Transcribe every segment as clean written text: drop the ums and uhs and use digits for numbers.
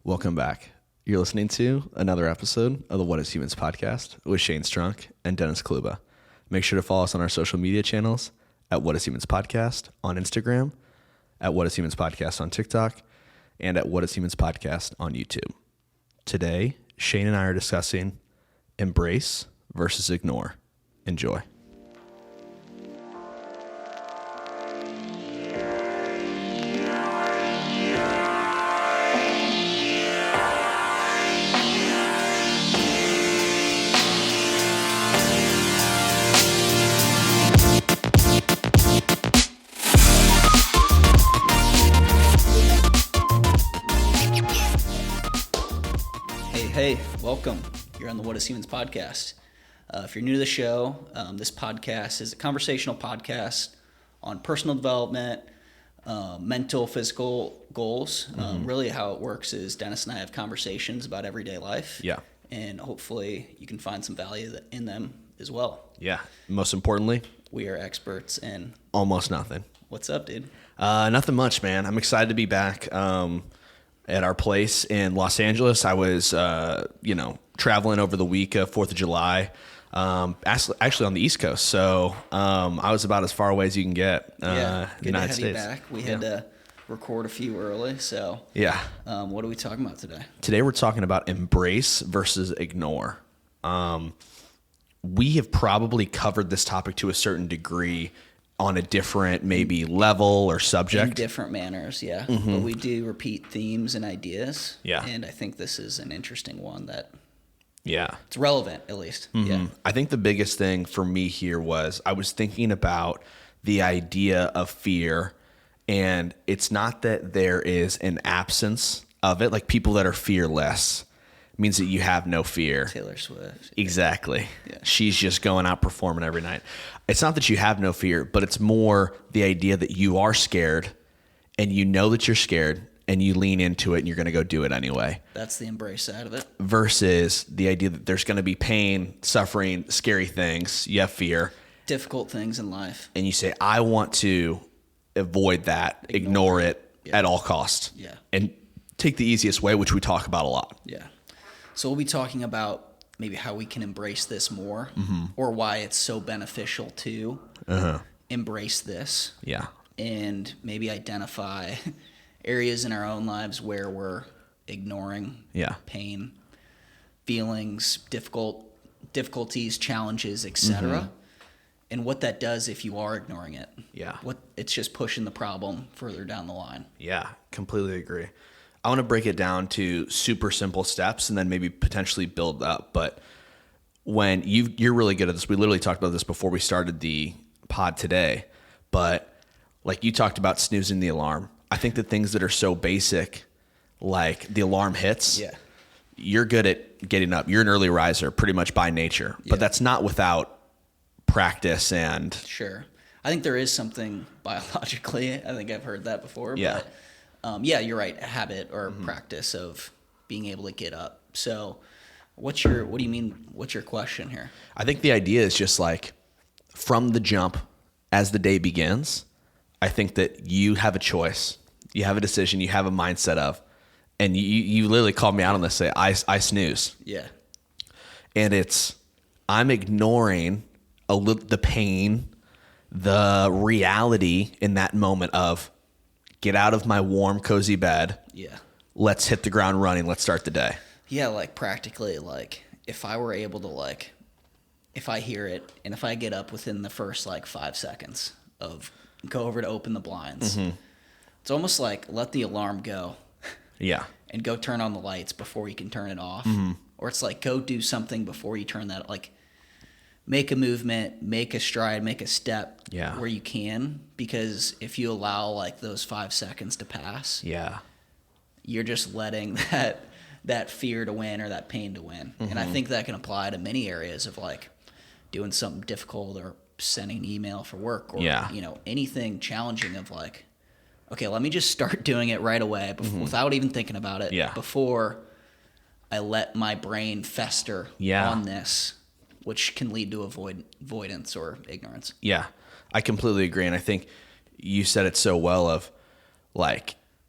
Welcome back. You're listening to another episode of the What is Humans podcast with Shane Strunk and Dennis Kluba. Make sure to follow us on our social media channels at What is Humans podcast on Instagram, at What is Humans podcast on TikTok, and at What is Humans podcast on YouTube. Today, Shane and I are discussing embrace versus ignore. Enjoy. Hey, welcome. You're on the What is Humans podcast. If you're new to the show, this podcast is a conversational podcast on personal development, mental, physical goals. Really how it works is Dennis and I have conversations about everyday life. Yeah. And hopefully you can find some value in them as well. Yeah. Most importantly, we are experts in almost nothing. What's up, dude? Nothing much, man. I'm excited to be back. At our place in Los Angeles. I was, traveling over the week of 4th of July, actually on the East Coast. So I was about as far away as you can get in the United States. Back. We had to record a few early. So yeah. What are we talking about today? Today we're talking about embrace versus ignore. We have probably covered this topic to a certain degree on a different maybe level or subject. In different manners, yeah. Mm-hmm. But we do repeat themes and ideas. Yeah. And I think this is an interesting one that it's relevant, at least. Mm-hmm. Yeah. I think the biggest thing for me here was I was thinking about the idea of fear, and it's not that there is an absence of it. Like people that are fearless means that you have no fear. Taylor Swift. Exactly. Yeah. She's just going out performing every night. It's not that you have no fear, but it's more the idea that you are scared and you know that you're scared and you lean into it and you're going to go do it anyway. That's the embrace side of it. Versus the idea that there's going to be pain, suffering, scary things. You have fear. Difficult things in life. And you say, I want to avoid that, ignore it at all costs. Yeah. And take the easiest way, which we talk about a lot. Yeah. So we'll be talking about maybe how we can embrace this more, or why it's so beneficial to embrace this. Yeah. And maybe identify areas in our own lives where we're ignoring pain, feelings, difficulties, challenges, etc. And what that does if you are ignoring it. Yeah. It's just pushing the problem further down the line. Yeah, completely agree. I want to break it down to super simple steps and then maybe potentially build up. But when you're really good at this, we literally talked about this before we started the pod today, but like you talked about snoozing the alarm. I think the things that are so basic, like the alarm hits, you're good at getting up. You're an early riser pretty much by nature, but that's not without practice and... Sure. I think there is something biologically. I think I've heard that before. Yeah. But you're right. A habit or practice of being able to get up. So what do you mean? What's your question here? I think the idea is just like from the jump as the day begins, I think that you have a choice. You have a decision. You have a mindset of, and you literally called me out on this, say, I snooze. Yeah. And I'm ignoring the pain, the reality in that moment of, get out of my warm, cozy bed. Yeah. Let's hit the ground running. Let's start the day. Yeah, like practically, like if I were able to if I hear it and if I get up within the first 5 seconds of go over to open the blinds, it's almost like let the alarm go. Yeah. And go turn on the lights before you can turn it off. Or it's like go do something before you turn that, make a movement, make a stride, make a step where you can, because if you allow those 5 seconds to pass, you're just letting that fear to win or that pain to win. And I think that can apply to many areas of doing something difficult or sending an email for work or anything challenging of okay, let me just start doing it right away without even thinking about it before I let my brain fester on this, which can lead to avoidance or ignorance. Yeah, I completely agree. And I think you said it so well of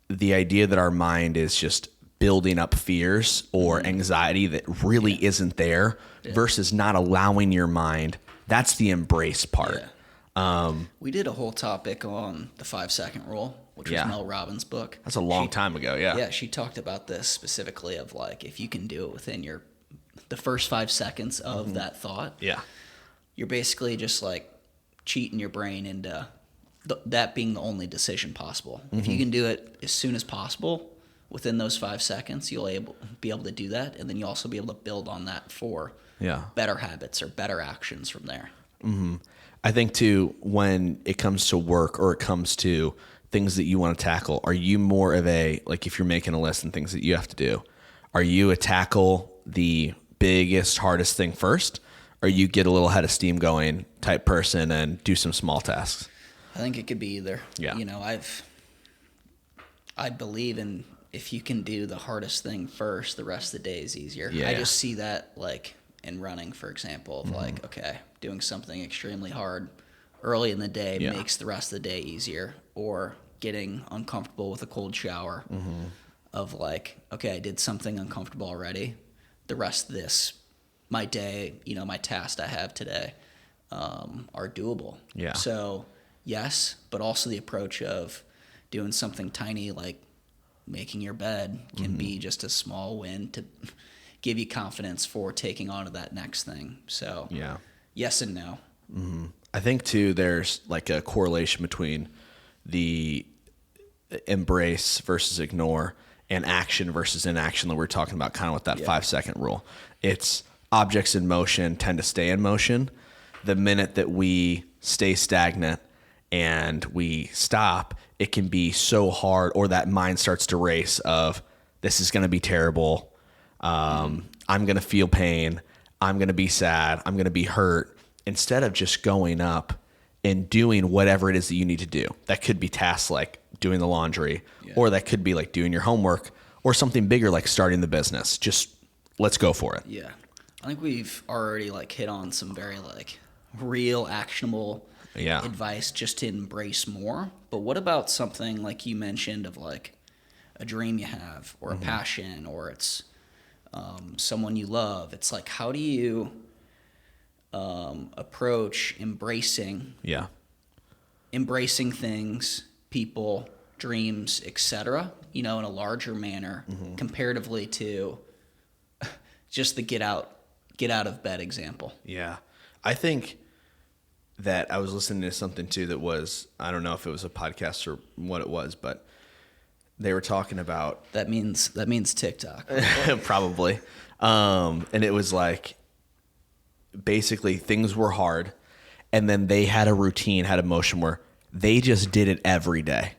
the idea that our mind is just building up fears or anxiety that really isn't there versus not allowing your mind. That's the embrace part. We did a whole topic on the 5-second rule, which was Mel Robbins' book. That's a long time ago. Yeah, she talked about this specifically of like, if you can do it within the first 5 seconds of that thought, you're basically just like cheating your brain into that being the only decision possible. If you can do it as soon as possible within those 5 seconds, you'll be able to do that, and then you'll also be able to build on that for better habits or better actions from there. I think too, when it comes to work or it comes to things that you want to tackle, are you more of a, like if you're making a list and things that you have to do, are you a tackle the biggest, hardest thing first, or you get a little head of steam going type person and do some small tasks? I think it could be either. Yeah. You know, I believe in, if you can do the hardest thing first, the rest of the day is easier. I just see that like in running, for example, of like, okay, doing something extremely hard early in the day makes the rest of the day easier, or getting uncomfortable with a cold shower of like, okay, I did something uncomfortable already. The rest of this, my day, you know, my tasks I have today are doable. Yeah. So yes, but also the approach of doing something tiny like making your bed can be just a small win to give you confidence for taking on to that next thing. So yes and no. I think too, there's like a correlation between the embrace versus ignore and action versus inaction that we're talking about, kind of with that 5-second rule. It's objects in motion tend to stay in motion. The minute that we stay stagnant and we stop, it can be so hard, or that mind starts to race of, this is going to be terrible. I'm going to feel pain. I'm going to be sad. I'm going to be hurt. Instead of just going up and doing whatever it is that you need to do. That could be tasks like doing the laundry, or that could be like doing your homework, or something bigger like starting the business. Just let's go for it. Yeah. I think we've already like hit on some very like real actionable advice just to embrace more. But what about something like you mentioned of like a dream you have, or a passion, or it's someone you love? It's like, how do you approach embracing things, people, dreams, etc., you know, in a larger manner comparatively to just the get out of bed example? Yeah. I think that I was listening to something too that was, I don't know if it was a podcast or what it was, but they were talking about that means TikTok. Probably. And it was like, basically things were hard, and then they had a routine, had a motion where they just did it every day.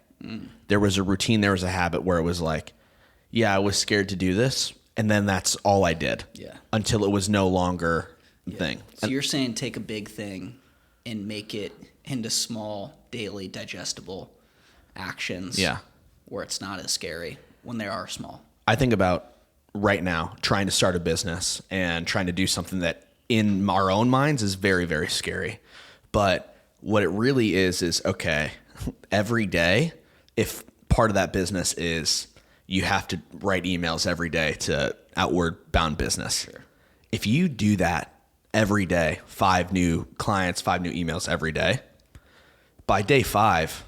There was a routine, there was a habit where it was like, I was scared to do this, and then that's all I did until it was no longer a thing. So you're saying take a big thing and make it into small, daily, digestible actions where it's not as scary when they are small. I think about right now trying to start a business and trying to do something that in our own minds is very, very scary. But what it really is okay, every day, if part of that business is you have to write emails every day to outward bound business. Sure. If you do that every day, 5 new clients, 5 new emails every day, by day 5,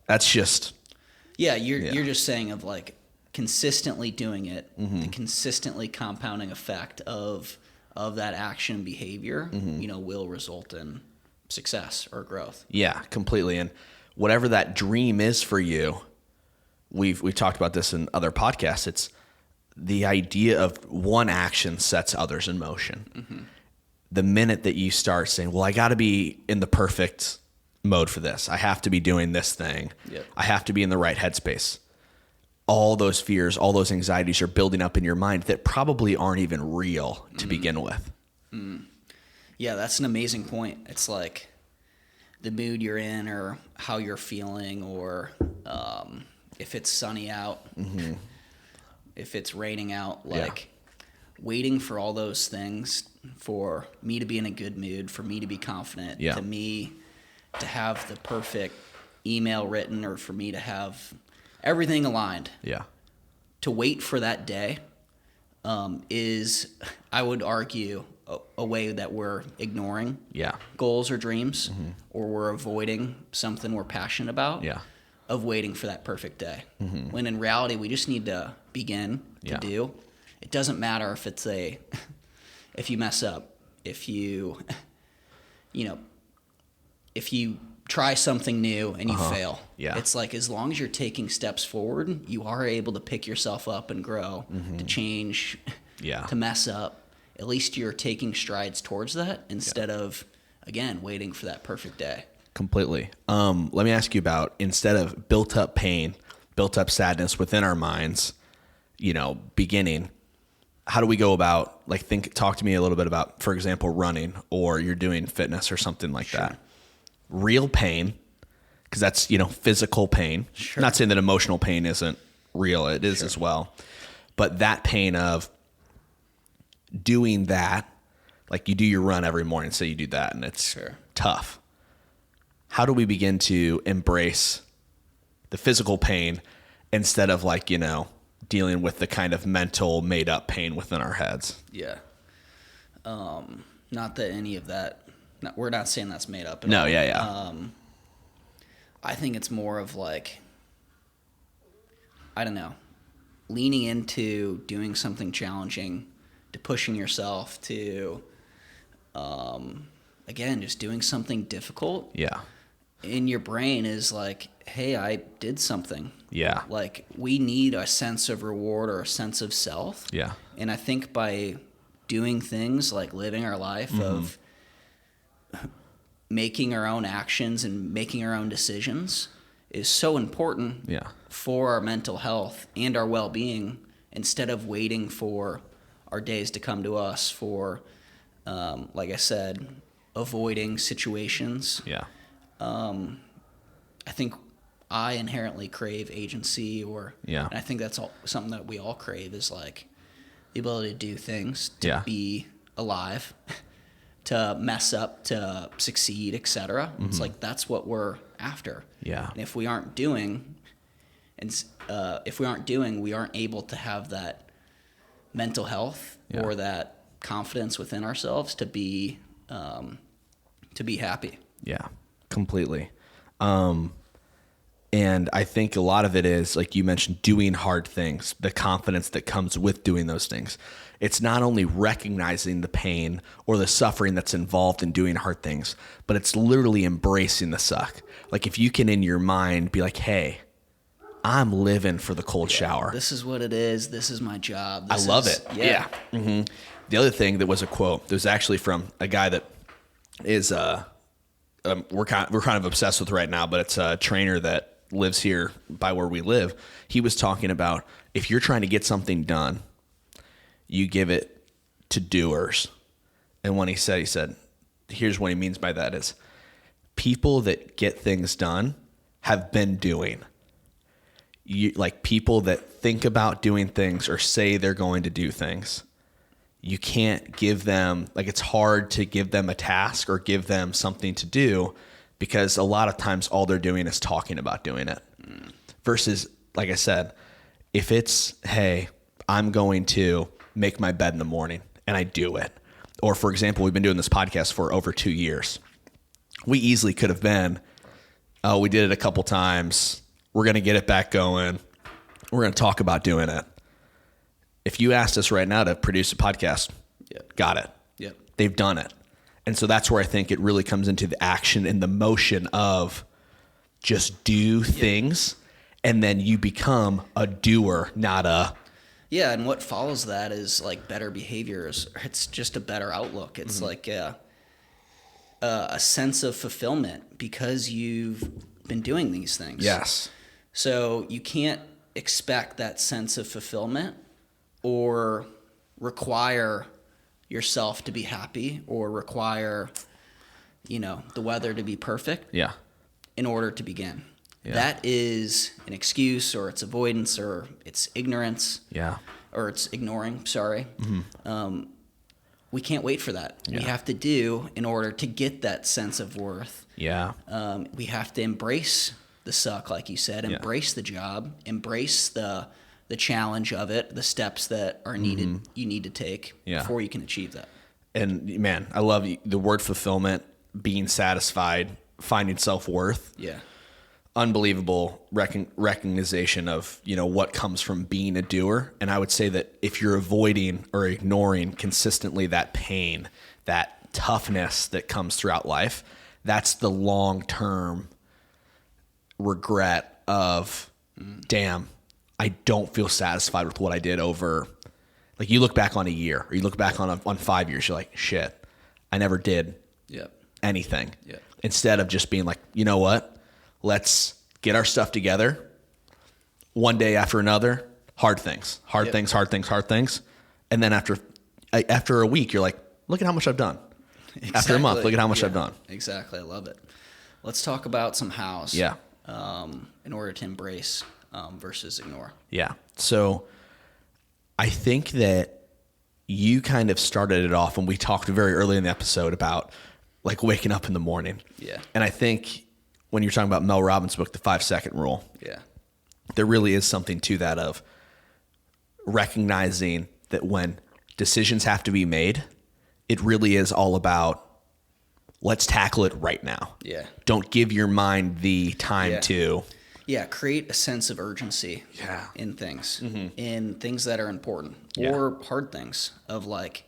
that's just... You're just saying of like consistently doing it, the consistently compounding effect of that action behavior, you know, will result in success or growth. Yeah, completely. And whatever that dream is for you, we've talked about this in other podcasts. It's the idea of one action sets others in motion. The minute that you start saying, well, I got to be in the perfect mode for this. I have to be doing this thing. I have to be in the right headspace. All those fears, all those anxieties are building up in your mind that probably aren't even real to begin with. Yeah, that's an amazing point. It's like the mood you're in, or how you're feeling, or if it's sunny out, if it's raining out, like waiting for all those things for me to be in a good mood, for me to be confident, to me to have the perfect email written, or for me to have everything aligned. to wait for that day is, I would argue, a way that we're ignoring goals or dreams, or we're avoiding something we're passionate about, of waiting for that perfect day. When in reality, we just need to begin to do. It doesn't matter if it's if you mess up, if you try something new and you fail. It's like, as long as you're taking steps forward, you are able to pick yourself up and grow, to change, to mess up. At least you're taking strides towards that instead of, again, waiting for that perfect day. Completely. Let me ask you about, instead of built up pain, built up sadness within our minds, beginning, how do we go about, talk to me a little bit about, for example, running, or you're doing fitness or something like that. Real pain, because that's, physical pain. Not saying that emotional pain isn't real. It is as well. But that pain of doing that, like you do your run every morning, say you do that, and it's tough. How do we begin to embrace the physical pain instead of dealing with the kind of mental made up pain within our heads? Yeah. Not that any of that, we're not saying that's made up at all. I think it's more of I don't know, leaning into doing something challenging, to pushing yourself, to, again, just doing something difficult. In your brain is hey, I did something. We need a sense of reward or a sense of self. And I think by doing things like living our life of making our own actions and making our own decisions is so important for our mental health and our well-being, instead of waiting for our days to come to us, for, like I said, avoiding situations. I think I inherently crave agency, and I think that's something that we all crave, is the ability to do things, to be alive, to mess up, to succeed, etc. It's that's what we're after. And if we aren't doing, we aren't able to have that mental health or that confidence within ourselves to be happy. Completely. And I think a lot of it is, like you mentioned, doing hard things, the confidence that comes with doing those things. It's not only recognizing the pain or the suffering that's involved in doing hard things, but it's literally embracing the suck. If you can in your mind be like, hey, I'm living for the cold shower. This is what it is. This is my job. I love it. The other thing that was a quote, that was actually from a guy that is, we're kind of obsessed with right now, but it's a trainer that lives here by where we live. He was talking about, if you're trying to get something done, you give it to doers. And when he said, here's what he means by that is, people that get things done have been doing. People that think about doing things or say they're going to do things, you can't give them, it's hard to give them a task or give them something to do, because a lot of times all they're doing is talking about doing it. Versus, like I said, if it's, hey, I'm going to make my bed in the morning, and I do it. Or, for example, we've been doing this podcast for over 2 years. We easily could have been, we did it a couple times, we're going to get it back going, we're going to talk about doing it. If you asked us right now to produce a podcast, got it. They've done it. And so that's where I think it really comes into the action and the motion of just do things, and then you become a doer, not a... Yeah, and what follows that is better behaviors. It's just a better outlook. It's a sense of fulfillment because you've been doing these things. Yes. So you can't expect that sense of fulfillment or require yourself to be happy or require, the weather to be perfect in order to begin. That is an excuse, or it's avoidance, or it's ignorance, or it's ignoring, sorry. We can't wait for that. We have to do in order to get that sense of worth. We have to embrace the suck, like you said, embrace the job, embrace the the challenge of it, the steps that are needed, Mm-hmm. you need to take before you can achieve that. And man, I love the word fulfillment, being satisfied, finding self-worth. Yeah. Unbelievable recognition of, what comes from being a doer. And I would say that if you're avoiding or ignoring consistently that pain, that toughness that comes throughout life, that's the long-term regret of, damn, I don't feel satisfied with what I did over, like you look back on a year or you look back on 5 years, you're like, shit, I never did anything. Yep. Instead of just being like, you know what? Let's get our stuff together one day after another. Hard things. And then after a week, you're like, look at how much I've done. Exactly. After a month, look at how much I've done. Exactly. I love it. Let's talk about some hows. Yeah. In order to embrace versus ignore. Yeah. So I think that you kind of started it off when we talked very early in the episode about like waking up in the morning. Yeah. And I think when you're talking about Mel Robbins' book, The 5-Second Rule, there really is something to that of recognizing that when decisions have to be made, it really is all about let's tackle it right now. Yeah. Don't give your mind the time to. Yeah, create a sense of urgency in things, in things that are important or hard things of like,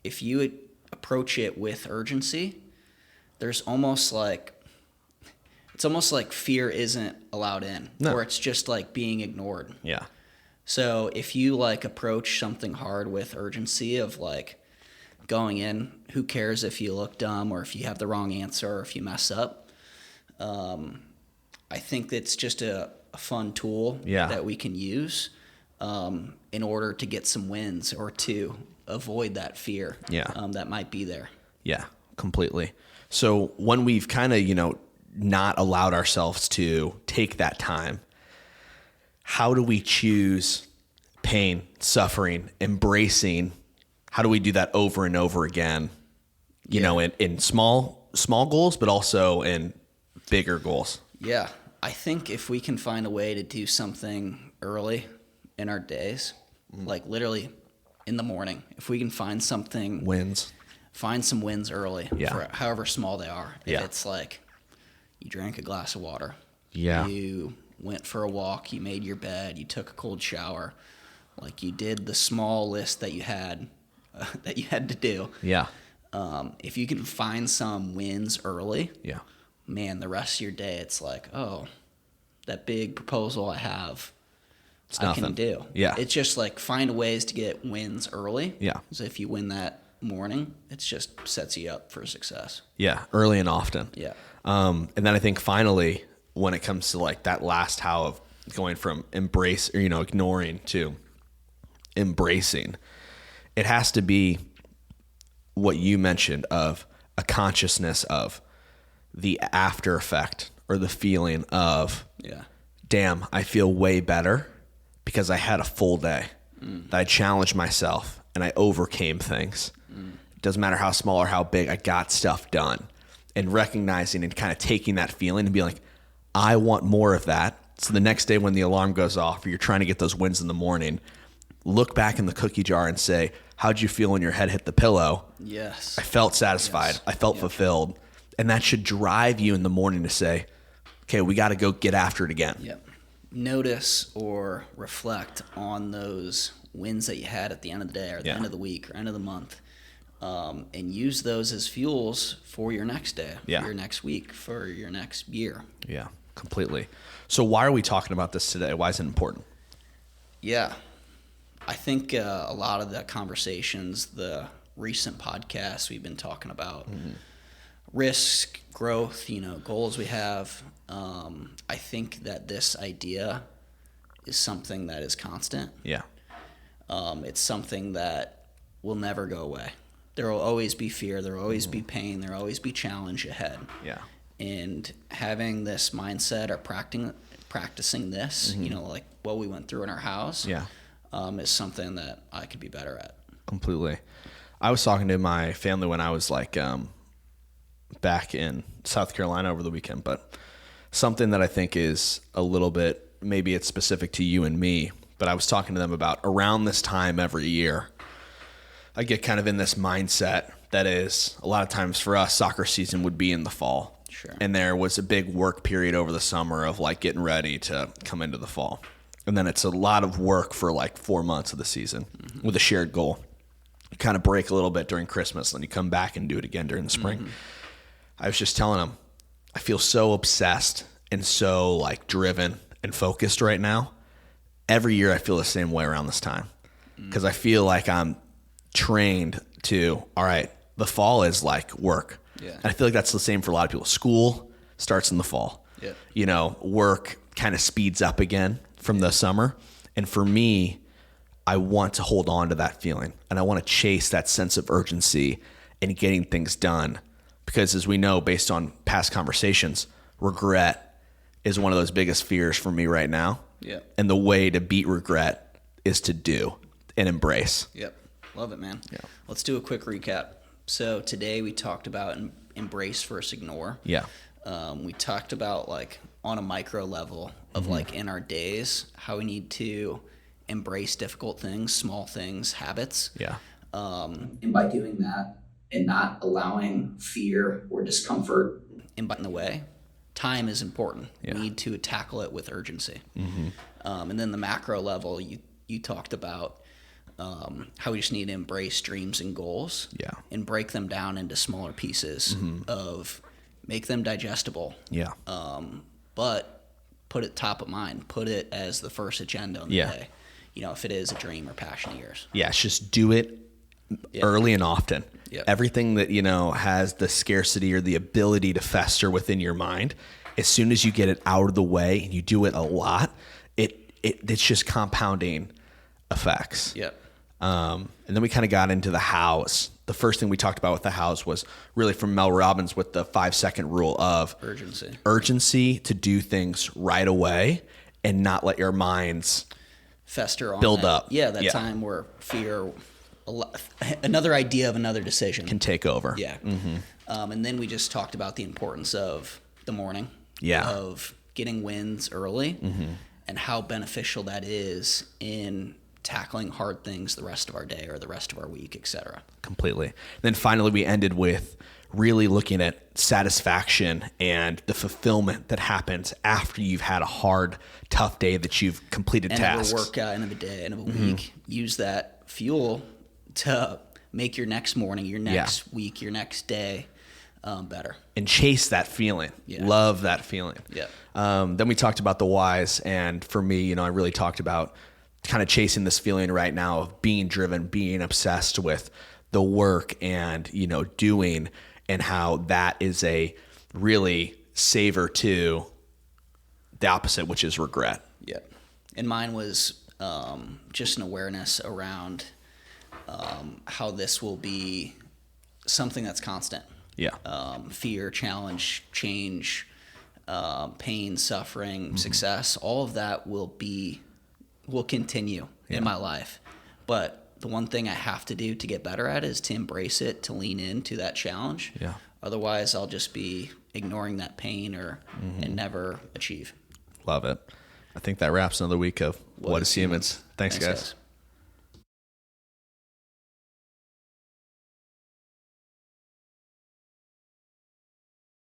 if you approach it with urgency, there's almost like, it's almost like fear isn't allowed in, or it's just like being ignored. Yeah. So if you like approach something hard with urgency of like going in, who cares if you look dumb or if you have the wrong answer or if you mess up? I think that's just a fun tool that we can use in order to get some wins or to avoid that fear that might be there. Yeah, completely. So when we've kind of, not allowed ourselves to take that time, how do we choose pain, suffering, embracing? How do we do that over and over again, in small goals, but also in bigger goals? Yeah. I think if we can find a way to do something early in our days, like literally in the morning, if we can find some wins early for however small they are. If it's like, you drank a glass of water. Yeah. You went for a walk. You made your bed. You took a cold shower. Like you did the small list that you had to do. Yeah. If you can find some wins early, man, the rest of your day, it's like, oh, that big proposal I have, I can do. Yeah. It's just like find ways to get wins early. Yeah. So if you win that morning, it just sets you up for success. Yeah. Early and often. Yeah. And then I think finally, when it comes to like that last how of going from embrace or, ignoring to embracing, it has to be what you mentioned of a consciousness of the after effect or the feeling of, damn, I feel way better because I had a full day, that I challenged myself and I overcame things. Doesn't matter how small or how big, I got stuff done. And recognizing and kind of taking that feeling and being like, I want more of that. So the next day when the alarm goes off or you're trying to get those wins in the morning, look back in the cookie jar and say, how'd you feel when your head hit the pillow? Yes. I felt satisfied. I felt fulfilled. And that should drive you in the morning to say, okay, we got to go get after it again. Yep. Notice or reflect on those wins that you had at the end of the day or the end of the week or end of the month. And use those as fuels for your next day, for your next week, for your next year. Yeah, completely. So why are we talking about this today? Why is it important? Yeah. I think a lot of the conversations, the recent podcasts we've been talking about, risk, growth, goals we have. I think that this idea is something that is constant. Yeah. It's something that will never go away. There will always be fear. There will always be pain. There will always be challenge ahead. Yeah. And having this mindset or practicing this, like what we went through in our house, is something that I could be better at. Completely. I was talking to my family when I was like back in South Carolina over the weekend, but something that I think is a little bit, maybe it's specific to you and me, but I was talking to them about around this time every year, I get kind of in this mindset that is a lot of times for us, soccer season would be in the fall. Sure. And there was a big work period over the summer of like getting ready to come into the fall. And then it's a lot of work for like 4 months of the season with a shared goal. You kind of break a little bit during Christmas, then you come back and do it again during the spring. I was just telling them, I feel so obsessed and so like driven and focused right now. Every year I feel the same way around this time because I feel like I'm trained to, all right, the fall is like work. Yeah. And I feel like that's the same for a lot of people. School starts in the fall. Yep. You know, work kind of speeds up again from the summer. And for me, I want to hold on to that feeling and I want to chase that sense of urgency in getting things done. Because as we know, based on past conversations, regret is one of those biggest fears for me right now. Yep. And the way to beat regret is to do and embrace. Yep. Love it, man. Yeah. Let's do a quick recap. So today we talked about embrace versus ignore. Yeah. We talked about like on a micro level of like in our days, how we need to embrace difficult things, small things, habits. Yeah. And by doing that and not allowing fear or discomfort in the way, time is important. Yeah. We need to tackle it with urgency. And then the macro level, you talked about how we just need to embrace dreams and goals and break them down into smaller pieces of make them digestible. Yeah. But put it top of mind, put it as the first agenda on the day. You know, if it is a dream or passion of yours. Yeah. It's just do it early and often. Yep. Everything that, you know, has the scarcity or the ability to fester within your mind, as soon as you get it out of the way and you do it a lot, it's just compounding effects. Yep. And then we kind of got into the hows. The first thing we talked about with the hows was really from Mel Robbins with the 5-second rule of urgency to do things right away and not let your minds fester on build that. up. Yeah. That time where fear, another idea of another decision can take over. Yeah. And then we just talked about the importance of the morning. Yeah. Of getting wins early and how beneficial that is in tackling hard things the rest of our day or the rest of our week, etc. Completely. Then finally, we ended with really looking at satisfaction and the fulfillment that happens after you've had a hard, tough day that you've completed tasks. End of a workout, end of a day, end of a week. Use that fuel to make your next morning, your next week, your next day better. And chase that feeling. Yeah. Love that feeling. Yeah. Then we talked about the whys. And for me, you know, I really talked about kind of chasing this feeling right now of being driven, being obsessed with the work and, you know, doing, and how that is a really savor to the opposite, which is regret. Yeah. And mine was just an awareness around how this will be something that's constant. Yeah. Fear, challenge, change, pain, suffering, success, all of that will continue in my life. But the one thing I have to do to get better at is to embrace it, to lean into that challenge. Yeah. Otherwise, I'll just be ignoring that pain and never achieve. Love it. I think that wraps another week of What is Humans. Thanks, guys.